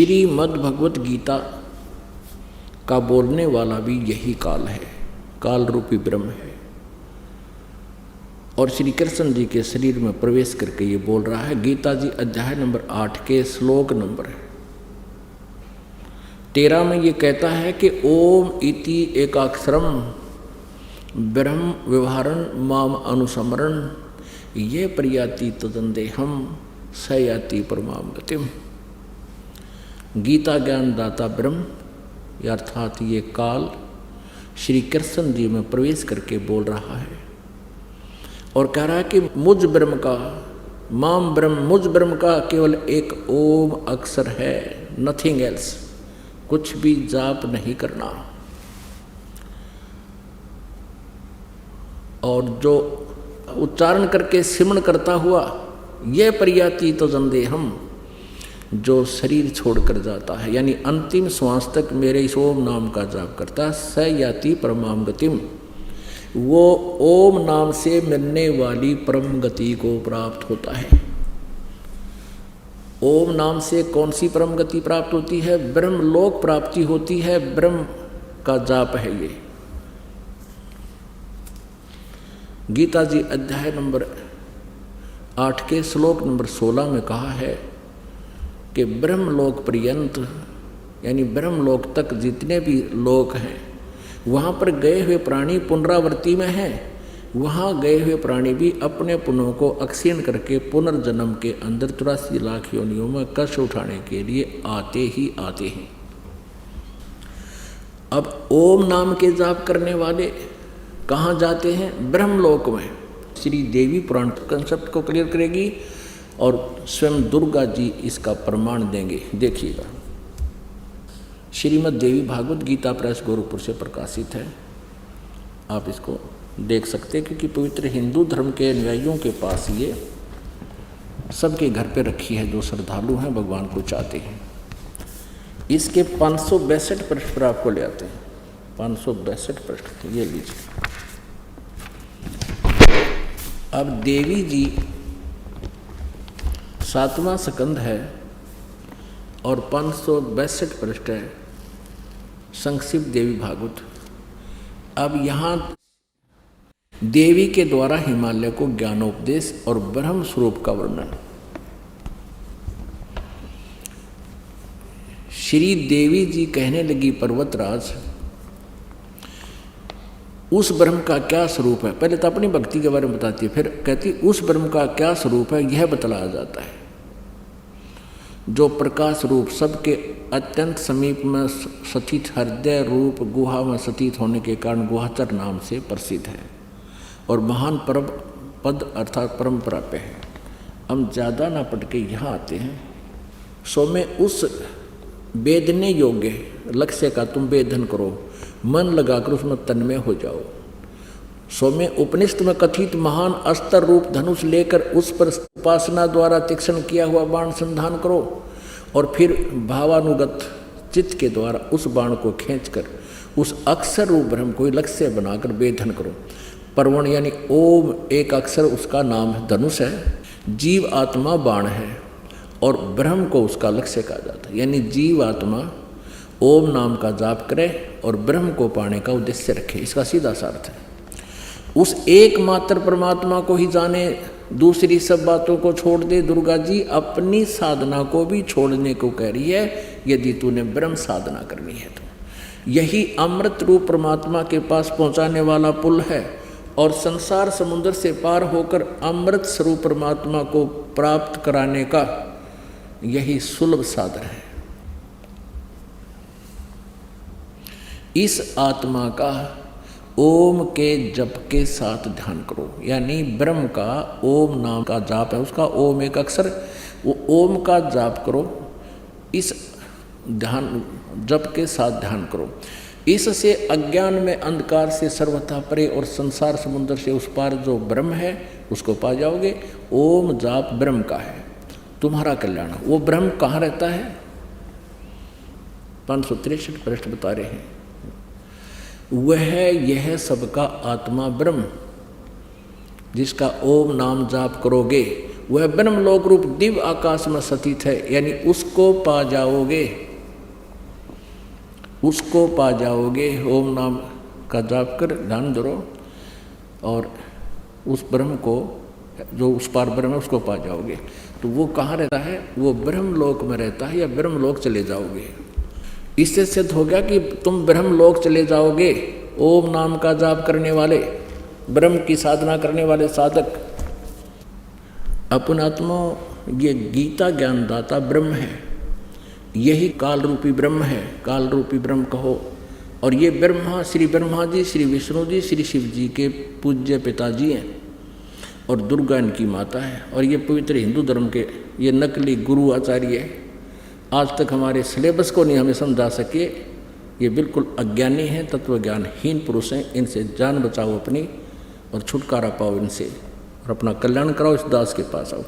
श्रीमद् भगवत गीता का बोलने वाला भी यही काल है, काल रूपी ब्रह्म है। और श्री कृष्ण जी के शरीर में प्रवेश करके ये बोल रहा है। गीता जी अध्याय नंबर 8 के श्लोक नंबर 13 में ये कहता है कि ओम इति एकाक्षरम ब्रह्म व्यवहारन माम अनुसमरण ये प्रयाति तदंदेहम स याति परमाम गतिम। गीता ज्ञानदाता ब्रह्म अर्थात ये काल श्री कृष्ण जी में प्रवेश करके बोल रहा है और कह रहा है कि मुझ ब्रह्म का, माम ब्रह्म, मुझ ब्रह्म का केवल एक ओम अक्षर है, नथिंग एल्स, कुछ भी जाप नहीं करना। और जो उच्चारण करके सिमरण करता हुआ यह प्रयाति तो जंदेहम, जो शरीर छोड़कर जाता है यानी अंतिम श्वास तक मेरे इस ओम नाम का जाप करता है, स याति परमाम गतिम, वो ओम नाम से मिलने वाली परम गति को प्राप्त होता है। ओम नाम से कौन सी परम गति प्राप्त होती है? ब्रह्मलोक प्राप्ति होती है, ब्रह्म का जाप है ये। गीता जी अध्याय नंबर 8 के श्लोक नंबर 16 में कहा है कि ब्रह्मलोक पर्यंत यानी ब्रह्मलोक तक जितने भी लोक हैं वहाँ पर गए हुए प्राणी पुनरावृत्ति में हैं। वहाँ गए हुए प्राणी भी अपने पुण्यों को अक्षीण करके पुनर्जन्म के अंदर 84 लाख योनियों में कष्ट उठाने के लिए आते ही आते हैं। अब ओम नाम के जाप करने वाले कहाँ जाते हैं? ब्रह्मलोक में। श्री देवी पुराण कंसेप्ट को क्लियर करेगी और स्वयं दुर्गा जी इसका प्रमाण देंगे। देखिएगा, श्रीमद् देवी भागवत गीता प्रेस गोरखपुर से प्रकाशित है, आप इसको देख सकते हैं क्योंकि पवित्र हिंदू धर्म के अनुयायियों के पास ये सबके घर पे रखी है जो श्रद्धालु हैं, भगवान को चाहते हैं। इसके 562 पृष्ठ पर आपको ले आते हैं, 562 पृष्ठ ये लीजिए। अब देवी जी 7वां स्कंद है और 562 पृष्ठ है संक्षिप्त देवी भागवत। अब यहाँ देवी के द्वारा हिमालय को ज्ञानोपदेश और ब्रह्म स्वरूप का वर्णन। श्री देवी जी कहने लगी, पर्वतराज उस ब्रह्म का क्या स्वरूप है? पहले तो अपनी भक्ति के बारे में बताती है, फिर कहती उस ब्रह्म का क्या स्वरूप है यह बतलाया जाता है, जो प्रकाश रूप सबके अत्यंत समीप में स्थित हृदय रूप गुहा में स्थित होने के कारण गुहाचर नाम से प्रसिद्ध है और महान परम पद अर्थात परम प्राप्य है। हम ज़्यादा ना पढ़ के यहाँ आते हैं। सो में उस वेदने योग्य लक्ष्य का तुम वेदन करो, मन लगाकर उसमें तन्मय हो जाओ। सो में उपनिषद में कथित महान अस्त्र रूप धनुष लेकर उस पर उपासना द्वारा तीक्ष्ण किया हुआ बाण संधान करो और फिर भावानुगत चित्त के द्वारा उस बाण को खींचकर उस अक्षर रूप ब्रह्म को लक्ष्य बनाकर वेधन करो। परवण यानी ओम एक अक्षर उसका नाम है, धनुष है, जीव आत्मा बाण है और ब्रह्म को उसका लक्ष्य कहा जाता है। यानी जीव आत्मा ओम नाम का जाप करे और ब्रह्म को पाने का उद्देश्य रखे, इसका सीधा सा अर्थ है। उस एकमात्र परमात्मा को ही जाने, दूसरी सब बातों को छोड़ दे। दुर्गा जी अपनी साधना को भी छोड़ने को कह रही है यदि तूने ब्रह्म साधना करनी है तो। यही अमृत रूप परमात्मा के पास पहुंचाने वाला पुल है और संसार समुद्र से पार होकर अमृत स्वरूप परमात्मा को प्राप्त कराने का यही सुलभ साधन है। इस आत्मा का ओम के जप के साथ ध्यान करो, यानी ब्रह्म का ओम नाम का जाप है, उसका ओम एक अक्षर, वो ओम का जाप करो, इस ध्यान जप के साथ ध्यान करो। इससे अज्ञान में अंधकार से सर्वथा परे और संसार समुद्र से उस पार जो ब्रह्म है उसको पा जाओगे। ओम जाप ब्रह्म का है, तुम्हारा कल्याण। वो ब्रह्म कहाँ रहता है? 563 पृष्ठ बता रहे हैं, वह यह सबका आत्मा ब्रह्म जिसका ओम नाम जाप करोगे वह ब्रह्मलोक रूप दिव्य आकाश में स्थित है, यानी उसको पा जाओगे, उसको पा जाओगे। ओम नाम का जाप कर ध्यान धरो और उस ब्रह्म को, जो उस पार ब्रह्म है, उसको पा जाओगे। तो वो कहाँ रहता है? वो ब्रह्मलोक में रहता है, या ब्रह्मलोक चले जाओगे। इससे सिद्ध हो गया कि तुम ब्रह्मलोक चले जाओगे। ओम नाम का जाप करने वाले, ब्रह्म की साधना करने वाले साधक। अपनात्मा ये गीता ज्ञानदाता ब्रह्म है, यही काल रूपी ब्रह्म है, काल रूपी ब्रह्म कहो। और ये ब्रह्मा, श्री ब्रह्मा जी, श्री विष्णु जी, श्री शिव जी के पूज्य पिताजी हैं और दुर्गा इनकी माता है। और ये पवित्र हिंदू धर्म के ये नकली गुरु आचार्य है, आज तक हमारे सिलेबस को नहीं हमें समझा सके। ये बिल्कुल अज्ञानी हैं, तत्वज्ञानहीन पुरुष हैं। इनसे जान बचाओ अपनी और छुटकारा पाओ इनसे, और अपना कल्याण कराओ। इस दास के पास आओ।